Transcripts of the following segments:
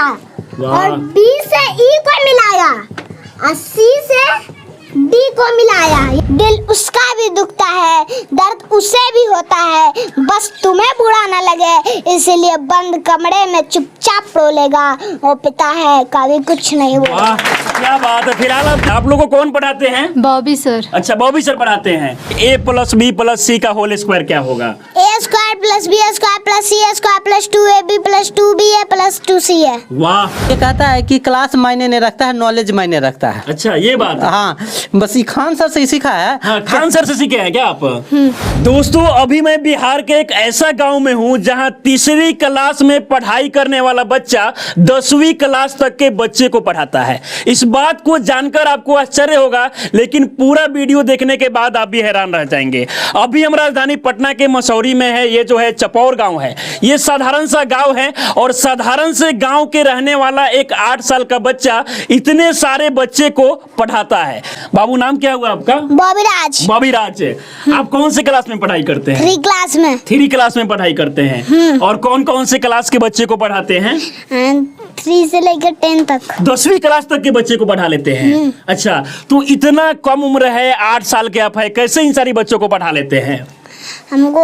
खींचा और B से E को मिलाया और C से D को मिलाया। दिल उसका भी दुखता है, दर्द उसे भी होता है, बस तुम्हें बुरा न लगे इसलिए बंद कमरे में चुपचाप रोलेगा। वो पिता है कभी कुछ नहीं बोला। क्या बात है। फिलहाल आप लोगों को कौन पढ़ाते हैं? बॉबी सर। अच्छा, बॉबी सर पढ़ाते हैं। A + B + C का होल स्क्वायर क्या होगा? A² + B² + C² + 2AB + 2BA + 2C है। वाह। ये कहता है कि क्लास मायने नहीं रखता है, नॉलेज मायने रखता है। अच्छा, ये बात है। हाँ, बस ये खान सर से ही सीखा है। हाँ, खान सर से सीखे हैं क्या आप? दोस्तों, अभी मैं बिहार के एक ऐसा गांव में हूं जहां तीसरी क्लास में पढ़ाई करने वाला बच्चा 10वीं क्लास तक के बच्चे को पढ़ाता है। इस बात को जानकर आपको आश्चर्य होगा, लेकिन पूरा वीडियो देखने के बाद आप भी हैरान रह जाएंगे। अभी हम राजधानी पटना के मसौरी में है। ये जो है चपौर गांव है। ये साधारण सा गांव है और साधारण से गांव के रहने वाला एक 8 साल का बच्चा इतने सारे बच्चे को पढ़ाता है। बाबू, नाम क्या हुआ आपका? बॉबी राज। बॉबी राज। आप कौन से क्लास में पढ़ाई करते हैं? 3 क्लास में। 3 क्लास में पढ़ाई करते हैं। और कौन कौन से क्लास के बच्चे को पढ़ाते हैं? 3 से लेकर 10 तक। 10वीं क्लास तक के बच्चे को पढ़ा लेते हैं। अच्छा, तो इतना कम उम्र है, 8 साल के आप है, कैसे इन सारी बच्चों को पढ़ा लेते हैं? हमको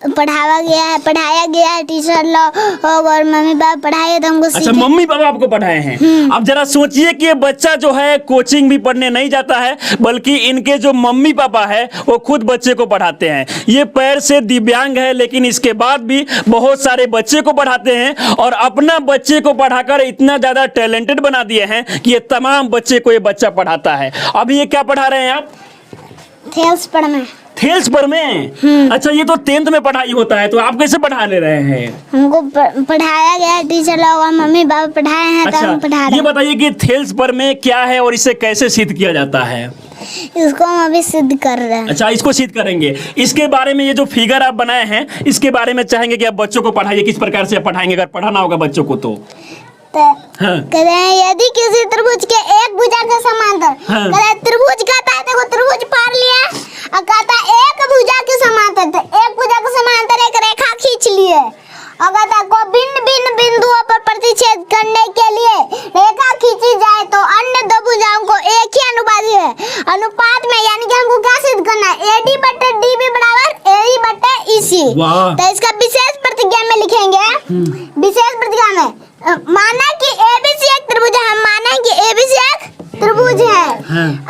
पढ़ाया गया है टीचर लोग और मम्मी पापा पढ़ाए तो हमको। अच्छा, मम्मी पापा आपको पढ़ाए हैं। अब जरा सोचिए कि ये बच्चा जो है कोचिंग भी पढ़ने नहीं जाता है, बल्कि इनके जो मम्मी पापा है वो खुद बच्चे को पढ़ाते हैं। ये पैर से दिव्यांग है, लेकिन इसके बाद भी बहुत सारे बच्चे को पढ़ाते हैं और अपना बच्चे को पढ़ाकर इतना ज्यादा टैलेंटेड बना दिए हैं कि ये तमाम बच्चे को ये बच्चा पढ़ाता है। अभी ये क्या पढ़ा रहे हैं आप? थेल्स पर में। थेल्स पर में? अच्छा, ये तो 10th में पढ़ाई होता है, तो आप कैसे पढ़ा ले रहे हैं? हमको पढ़ाया गया टीचर लोग और मम्मी पापा पढ़ाए हैं। अच्छा, तो हम पढ़ा रहे हैं। ये बताइए कि थेल्स पर में क्या है और इसे कैसे सिद्ध किया जाता है? इसको हम अभी सिद्ध कर रहे हैं। अच्छा, इसको सिद्ध करेंगे। इसके बारे में ये जो फिगर आप बनाए हैं, इसके बारे में चाहेंगे कि आप बच्चों को पढ़ाइए। किस प्रकार से आप पढ़ाएंगे अगर पढ़ाना होगा बच्चों को तो? हाँ। यदि किसी त्रिभुज के एक भुजा के समांतर, त्रिभुज कहता है, देखो त्रिभुज पार लिया और कहता है एक भुजा के समांतर, तो एक भुजा के समांतर एक रेखा खींच लिए और कहता है को भिन्न भिन्न बिंदुओं पर प्रतिच्छेद करने के लिए रेखा खींची जाए तो अन्य दो भुजाओं को एक ही अनुपात है। अनुपात में यानी कि हमको क्या सिद्ध करना है? AD/DB = AE/EC। तो इसका विशेष प्रतिज्ञा में लिखेंगे। विशेष प्रतिज्ञा में माना कि ABC एक त्रिभुज है। हम माना कि ABC एक त्रिभुज है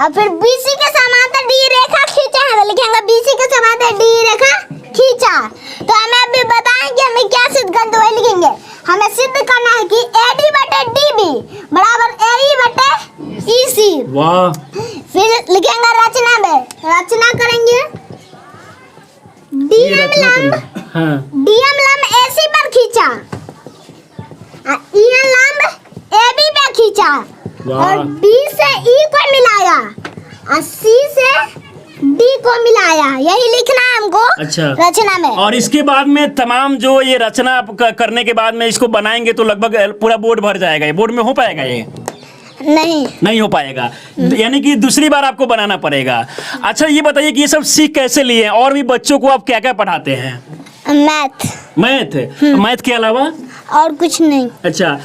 और फिर BC के समांतर D रेखा खींचा है, तो लिखेंगे BC के समांतर D रेखा खींचा। तो हमें अभी बताएं कि हमें क्या सिद्ध करना, तो वही लिखेंगे। हमें सिद्ध करना है कि AD/DB = AE/EC। वाह। फिर लिखेंगे रचना में, रचना करेंगे। DM लंब AC पर खींचा, EN लंब AB पे खींचा और B से E को मिलाया और C से D को मिलाया। यही लिखना है हमको। अच्छा, रचना में। और इसके बाद में तमाम जो ये रचना आप करने के बाद में इसको बनाएंगे तो लगभग पूरा बोर्ड भर जाएगा। ये बोर्ड में हो पाएगा? ये नहीं हो पाएगा। यानी कि दूसरी बार आपको बनाना पड़ेगा। अच्छा, ये बताइए कि ये सब सीख कैसे लिए और भी बच्चों को आप क्या क्या पढ़ाते हैं? मैथ के अलावा और कुछ नहीं। अच्छा,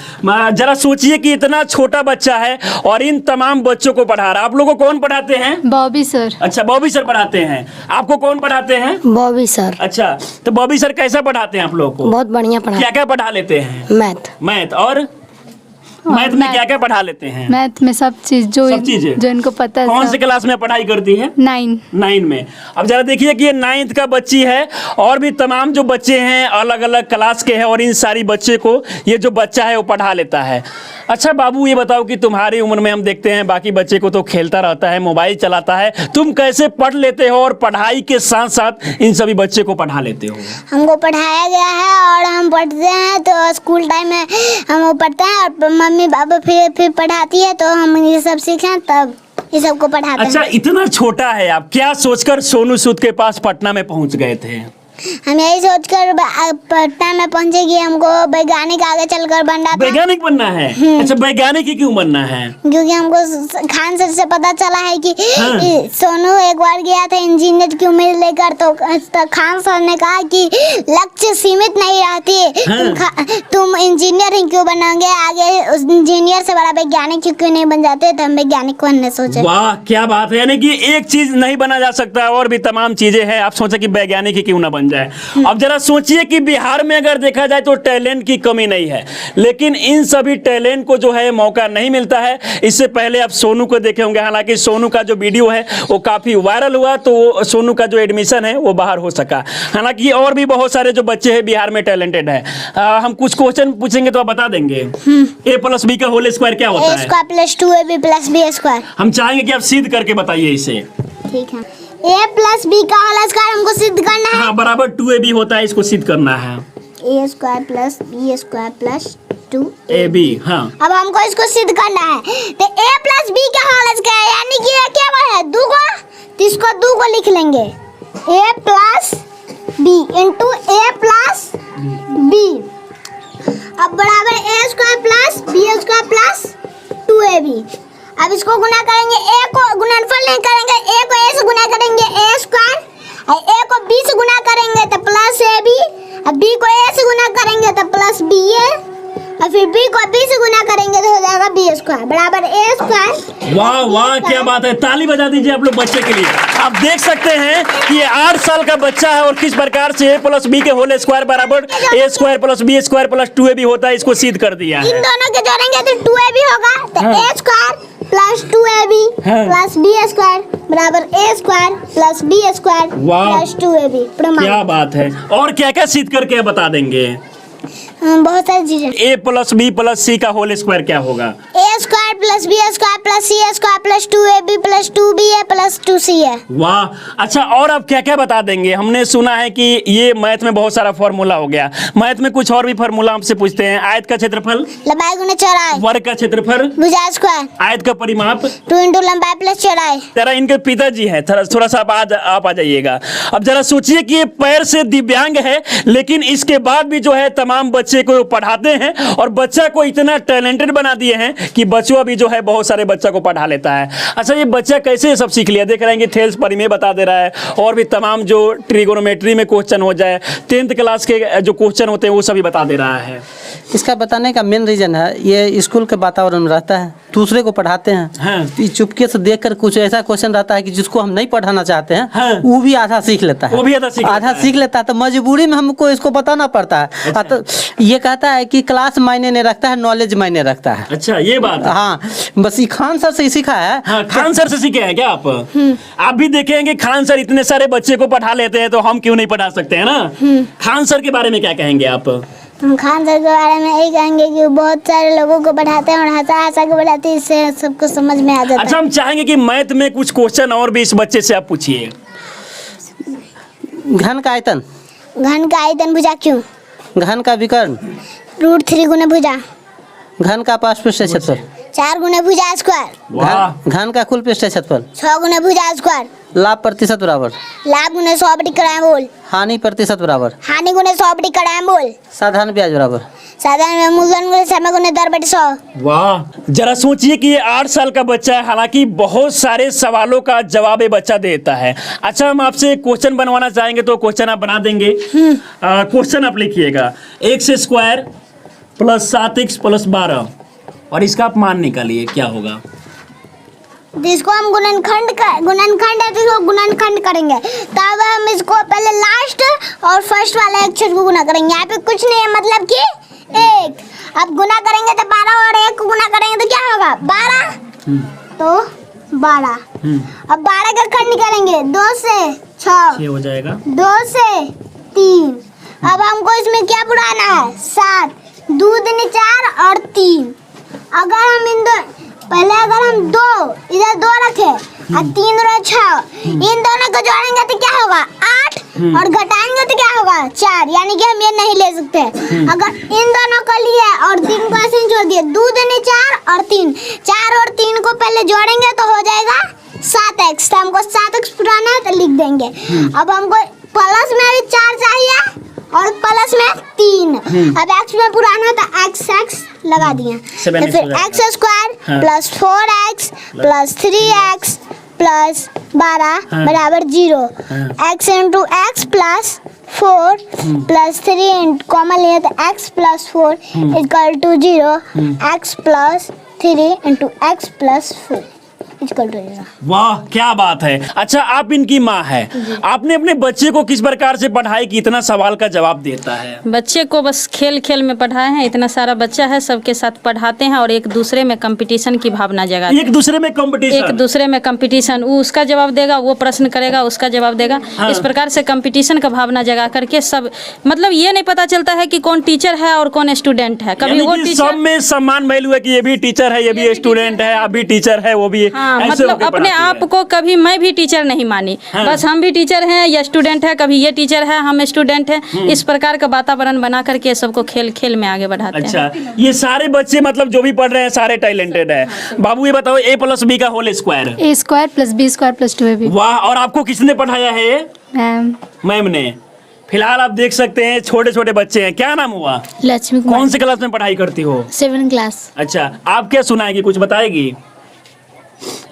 जरा सोचिए कि इतना छोटा बच्चा है और इन तमाम बच्चों को पढ़ा रहा है। आप लोगों को कौन पढ़ाते हैं? बॉबी सर। अच्छा, बॉबी सर पढ़ाते हैं। आपको कौन पढ़ाते हैं? बॉबी सर। अच्छा, तो बॉबी सर कैसा पढ़ाते हैं आप लोगों को? बहुत बढ़िया पढ़ा। क्या क्या पढ़ा लेते हैं? मैथ। और मैथ में क्या क्या पढ़ा लेते हैं? मैथ में सब चीज जो इनको पता है। कौन से क्लास में पढ़ाई करती है? 9 में। अब जरा देखिए कि ये 9th का बच्ची है और भी तमाम जो बच्चे हैं अलग अलग क्लास के हैं और इन सारी बच्चे को ये जो बच्चा है वो पढ़ा लेता है। अच्छा बाबू, ये बताओ कि तुम्हारी उम्र में हम देखते हैं बाकी बच्चे को तो खेलता रहता है, मोबाइल चलाता है, तुम कैसे पढ़ लेते हो और पढ़ाई के साथ साथ इन सभी बच्चे को पढ़ा लेते हो? हमको पढ़ाया गया है और हम पढ़ते हैं, तो स्कूल टाइम में हम वो पढ़ते हैं और मम्मी पापा फिर पढ़ाती है, तो हम ये सब सीखें तब ये सबको पढ़ाते हैं। अच्छा, इतना छोटा है, आप क्या सोचकर सोनू सूद के पास पटना में पहुंच गए थे? हम यही सोचकर पटना में पहुंचे कि हमको वैज्ञानिक आगे चलकर बनना था। वैज्ञानिक बनना है? अच्छा, वैज्ञानिक ही क्यों बनना है? क्योंकि हमको खान सर से पता चला है कि हाँ। सोनू एक बार गया था इंजीनियर की उम्मीद लेकर, तो खान सर ने कहा कि लक्ष्य सीमित नहीं रहती, हाँ। तुम इंजीनियर ही क्यों बनोगे, आगे उस इंजीनियर से बड़ा वैज्ञानिक क्यों नहीं बन जाते, तो हम वैज्ञानिक बनने सोचे। वाह, क्या बात है। यानी कि एक चीज नहीं बना जा सकता, और भी तमाम चीजें हैं, आप सोचे कि वैज्ञानिक ही क्यों ना बन जाए। अब जरा सोचिए कि बिहार में अगर देखा जाए तो टैलेंट की कमी नहीं है, लेकिन इन सभी टैलेंट को जो है मौका नहीं मिलता है। इससे पहले आप सोनू को देखे होंगे, हालांकि सोनू का जो वीडियो है वो काफी वायरल हुआ, तो सोनू का जो एडमिशन है वो बाहर हो सका। हालांकि और भी बहुत सारे जो बच्चे हैं बिहार में टैलेंटेड है। हम कुछ क्वेश्चन पूछेंगे तो आप बता देंगे। a+b का होल स्क्वायर क्या होता है? a² + 2ab + b²। हम चाहेंगे कि आप सिद्ध करके बताइए इसे। ठीक है, a+b का होल स्क्वायर हमको सिद्ध करना है। हाँ, बराबर 2ab होता है, इसको सिद्ध करना है। a² + b² + 2ab। हाँ। अब हमको इसको सिद्ध करना है, तो a+b का होल स्क्वायर यानी कि ये क्या है, 2 को, तो इसको 2 को लिख लेंगे, a+b * a+b। अब बराबर a² + b² + 2ab। अब इसको गुना करेंगे, a को गुणनफल नहीं करेंगे, a को a से गुना करेंगे a², और a को b से गुना करेंगे तो +ab, और b को a से गुना करेंगे तो +ba, और फिर b को b से गुना करेंगे तो हो जाएगा b² बराबर a²। वाह वाह, क्या बात है। ताली बजा दीजिए आप लोग बच्चे के लिए। आप देख सकते हैं कि ये 8 साल का बच्चा है और किस प्रकार से a+b के होल स्क्वायर बराबर a² + b² + 2ab होता है, इसको सिद्ध कर दिया है। इन दोनों के जोड़ेंगे तो 2ab होगा, तो a² + 2ab + b² बराबर a² + b² वाह। + 2ab। प्रमाण। क्या बात है। और क्या क्या सिद्ध करके बता देंगे? बहुत सारी चीजें। a+b + c का होल स्क्वायर क्या होगा? a² + b² + c² + 2ab + 2ba + 2ca। वाह। अच्छा, और आप क्या क्या बता देंगे? हमने सुना है कि ये मैथ में बहुत सारा फॉर्मूला हो गया, मैथ में कुछ और भी फॉर्मूला आपसे पूछते हैं। आयत का क्षेत्रफल, लंबाई गुना चौड़ाई, वर्ग का क्षेत्रफल, भुजा स्क्वायर, आयत का परिमाप, 2 × लंबाई + चौड़ाई। जरा इनके पिताजी हैं, थोड़ा सा आप आ जाइएगा। अब जरा सोचिए कि ये पैर से दिव्यांग है, लेकिन इसके बाद भी जो है तमाम बच्चे को पढ़ाते हैं, और बच्चा को इतना टैलेंटेड बना दिए हैं कि बच्चों भी जो है बहुत सारे बच्चा को पढ़ा लेता है। अच्छा, ये बच्चा कैसे सब सीख लिया? देख रहे हैं कि थेल्स परिमेय बता दे रहा है, और भी तमाम जो ट्रिगोनोमेट्री में क्वेश्चन हो जाए, 10th क्लास के जो क्वेश्चन होते हैं वो सभी बता दे रहा है। इसका बताने का मेन रीजन है ये स्कूल के वातावरण में रहता है, दूसरे को पढ़ाते हैं। हाँ। चुपके से देखकर कुछ ऐसा क्वेश्चन रहता है कि जिसको हम नहीं पढ़ाना चाहते हैं, हाँ। वो भी आधा सीख लेता है, वो भी आधा सीख लेता है, तो मजबूरी में हमको इसको बताना पड़ता है। अच्छा। तो ये कहता है कि क्लास मायने नहीं रखता है, नॉलेज मायने रखता है। अच्छा, ये बात है। हाँ, बस ये खान सर से ही सीखा है। हाँ, खान सर से सीखे हैं क्या आप? आप भी देखेंगे खान सर इतने सारे बच्चे को पढ़ा लेते हैं, तो हम क्यों नहीं पढ़ा सकते हैं ना? खान सर के बारे में क्या कहेंगे आप? हम खान सर के बारे में यही कहेंगे कि वो बहुत सारे लोगों को पढ़ाते हैं और हंसा के पढ़ाते हैं, इससे सबको समझ में आ जाता है। अच्छा, हम चाहेंगे कि मैथ में कुछ क्वेश्चन और भी इस बच्चे से आप पूछिए। घन का आयतन, घन का आयतन भुजा क्यों, घन का विकर्ण, √3 गुना भुजा, घन का पार्श्व पृष्ठ क्षेत्रफल, 4 गुना भुजा स्क्वायर, वाह। घन का कुल पृष्ठ क्षेत्रफल, 6 गुना भुजा स्क्वायर, लाभ प्रतिशत बराबर, लाभ गुना 100/100 बोल, हानि प्रतिशत बराबर, हानि गुना 100/100 बोल, साधारण ब्याज बराबर, साधारण मूलधन गुना समय गुना दर बटे 100। वाह। जरा सोचिए कि ये 8 साल का बच्चा है, हालांकि बहुत सारे सवालों का जवाब ये बच्चा देता है। अच्छा, हम आपसे क्वेश्चन बनवाना चाहेंगे तो क्वेश्चन आप बना देंगे? क्वेश्चन आप लिखिएगा, x² + 7x + 12, और इसका आप मान निकालिए क्या होगा। जिसको हम गुणनखंड है तो इसको गुणनखंड करेंगे, तब हम इसको पहले लास्ट और फर्स्ट वाले अक्षर को गुना करेंगे। यहाँ पे कुछ नहीं है, मतलब कि 1। अब गुना करेंगे तो 12, और 1 को गुना करेंगे तो क्या होगा 12, तो 12। अब 12 का खंड करेंगे, 2 से 6 हो जाएगा, 2 से 3। अब हमको इसमें क्या बुढ़ाना है, 7, 2 दूनी 4 और 3। अगर हम पहले अगर हम 2 इधर 2 रखे और 3 और 6, इन दोनों को जोड़ेंगे तो क्या होगा 8, और घटाएंगे तो क्या होगा 4, यानी कि हम ये नहीं ले सकते। अगर इन दोनों को लिए और 3 को ऐसे ही जोड़ दिए, 2 दूनी 4 और 3, 4 और 3 को पहले जोड़ेंगे तो हो जाएगा 7x, तो हमको 7x पुराना है तो लिख देंगे। अब हमको प्लस में भी 4 चाहिए और प्लस में 3। अब x में पुराना तो x लगा दिए, तो फिर x square plus 4x plus 3x plus 12 बराबर 0। x into x plus 4 plus 3 common लिया तो x plus 4 equal to 0। x प्लस 3 into x plus 4 equal to 0। वाह क्या बात है। अच्छा आप इनकी माँ है, आपने अपने बच्चे को किस प्रकार से पढ़ाई कि इतना सवाल का जवाब देता है? बच्चे को बस खेल खेल में पढ़ाए हैं। इतना सारा बच्चा है, सबके साथ पढ़ाते हैं और एक दूसरे में कंपटीशन की भावना जगाते हैं। एक दूसरे में कंपटीशन, वो उसका जवाब देगा, वो प्रश्न करेगा, उसका जवाब देगा। हाँ। इस प्रकार से कंपटीशन का भावना जगा करके सब मतलब ये नहीं पता चलता है कि कौन टीचर है और कौन स्टूडेंट है। कभी वो टीचर सब में समान वैल्यू है कि ये भी टीचर है, ये भी स्टूडेंट है, आप भी टीचर है, वो भी हाँ, ऐसे मतलब होके अपने पढ़ाती है। आप को कभी मैं भी टीचर नहीं मानी। हाँ। बस हम भी टीचर हैं या स्टूडेंट है, कभी ये टीचर है हम स्टूडेंट हैं। इस प्रकार का वातावरण बना करके सबको खेल खेल में आगे बढ़ाते हैं। अच्छा ये सारे बच्चे मतलब जो भी पढ़ रहे हैं सारे टैलेंटेड है। बाबू ये बताओ a प्लस बी का whole square. A square plus B square plus 2ab। वाह, और आपको किसने पढ़ाया है? मैम मैम ने। फिलहाल आप देख सकते हैं छोटे छोटे बच्चे हैं। क्या नाम हुआ? लक्ष्मी कुमार। कौन से क्लास में पढ़ाई करती हो? 7th class. अच्छा आप क्या सुनाएगी, कुछ बताएगी?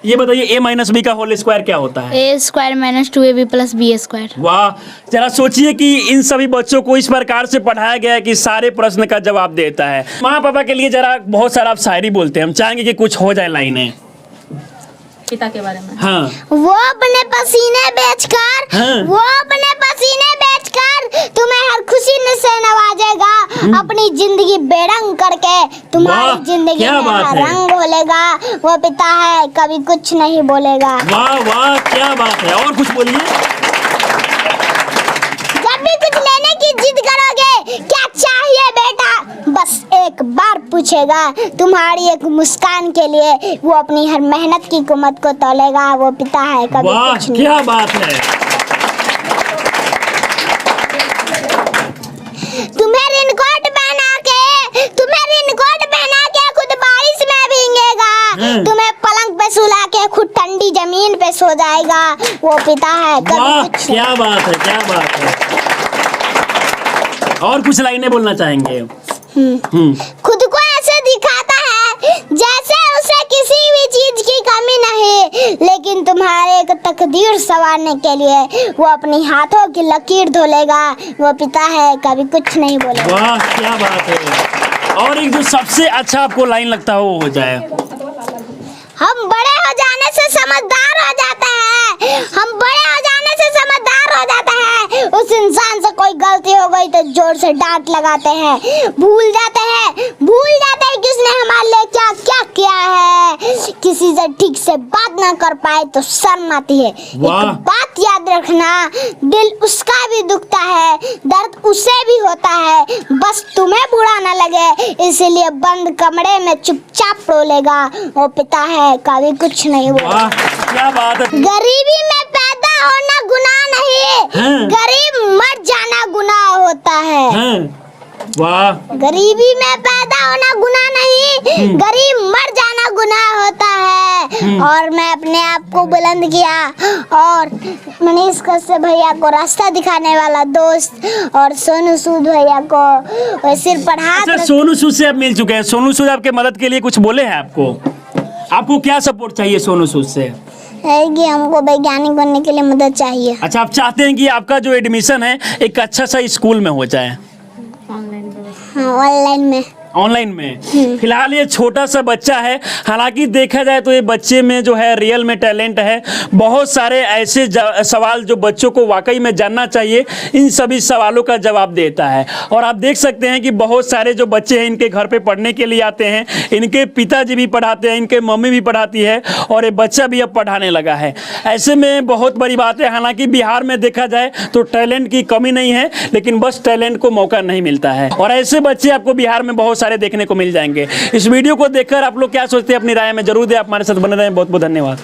ये बताइए a माइनस बी का होल स्क्वायर क्या होता है? A square minus 2ab plus B square. वाह, जरा सोचिए कि इन सभी बच्चों को इस प्रकार से पढ़ाया गया है कि सारे प्रश्न का जवाब देता है। माँ पापा के लिए जरा बहुत सारा आप शायरी बोलते हैं, हम चाहेंगे कि कुछ हो जाए लाइनें। पिता के बारे में। हाँ वो अपने पसीने बेचकर हाँ। वो अपने पसीने बेचकर तुम्हें हर खुशी से नवाजेगा। अपनी जिंदगी बेरंग करके वाह, तुम्हारी जिंदगी क्या में बात हर है। रंग घोलेगा। वो पिता है कभी कुछ नहीं बोलेगा। वाह वाह क्या बात है, और कुछ बोलिए। जब भी कुछ लेने की जिद करोगे, क्या चाहिए बेटा, बस एक बार पूछेगा। तुम्हारी एक मुस्कान के लिए वो अपनी हर मेहनत की कीमत को तोलेगा। वो पिता है कभी वाह कुछ नहीं। क्या बात है। तुम्हें रेनकोट पहना के खुद बारिश में भीगेगा। तुम्हें पलंग पे सुला के खुद ठंडी जमीन पे सो जाएगा। वो पिता है कभी वाह कुछ क्या बात है, क्या बात है। और कुछ लाइनें बोलना चाहेंगे? खुद को ऐसे दिखाता है जैसे उसे किसी भी चीज की कमी नहीं, लेकिन तुम्हारे एक तकदीर संवारने के लिए वो अपनी हाथों की लकीर धोलेगा। वो पिता है कभी कुछ नहीं बोलेगा। वाह क्या बात है। और एक जो सबसे अच्छा आपको लाइन लगता है वो हो जाए। हम बड़े हो जाने से समझदार हो जाते हैं। हम बड़े हो जाने से समझदार हो जाते हैं। उस इंसान से कोई गलती हो गई तो जोर से डांट लगाते हैं। भूल जाते हैं किसने हमारे लिए क्या क्या किया है। किसी से ठीक से बात ना कर पाए तो शर्म आती है। एक बात याद रखना, दिल उसका भी दुखता है, दर्द उसे भी होता है। बस तुम्हें बुरा ना लगे इसीलिए बंद कमरे में चुपचाप रोलेगा। वो पिता है कभी कुछ नहीं बोलेगा। वाह क्या बात है। गरीबी में पैदा होना गुनाह नहीं, गरीब मर जाना गुनाह होता है। वाह, गरीबी में पैदा होना गुनाह नहीं, गरीब मर जाना गुनाह होता है। और मैं अपने आप को बुलंद किया और मनीष कश्यप भैया को रास्ता दिखाने वाला दोस्त और सोनू सूद भैया को सिर पर हाथ अच्छा सोनू सूद से आप मिल चुके हैं। सोनू सूद आपके मदद के लिए कुछ बोले हैं आपको? आपको क्या सपोर्ट चाहिए सोनू सूद से? है कि हमको वैज्ञानिक बनने के लिए मदद चाहिए। अच्छा आप चाहते हैं कि आपका जो एडमिशन है एक अच्छा सा स्कूल में हो जाए? हाँ ऑनलाइन में। ऑनलाइन में। फिलहाल ये छोटा सा बच्चा है, हालांकि देखा जाए तो ये बच्चे में जो है रियल में टैलेंट है। बहुत सारे ऐसे सवाल जो बच्चों को वाकई में जानना चाहिए, इन सभी सवालों का जवाब देता है। और आप देख सकते हैं कि बहुत सारे जो बच्चे हैं इनके घर पे पढ़ने के लिए आते हैं। इनके पिताजी भी पढ़ाते हैं, इनके मम्मी भी पढ़ाती है और ये बच्चा भी अब पढ़ाने लगा है। ऐसे में बहुत बड़ी बात है। हालांकि बिहार में देखा जाए तो टैलेंट की कमी नहीं है, लेकिन बस टैलेंट को मौका नहीं मिलता है। और ऐसे बच्चे आपको बिहार में बहुत सारे देखने को मिल जाएंगे। इस वीडियो को देखकर आप लोग क्या सोचते हैं अपनी राय में जरूर दें। आप हमारे साथ बने रहें। बहुत बहुत धन्यवाद।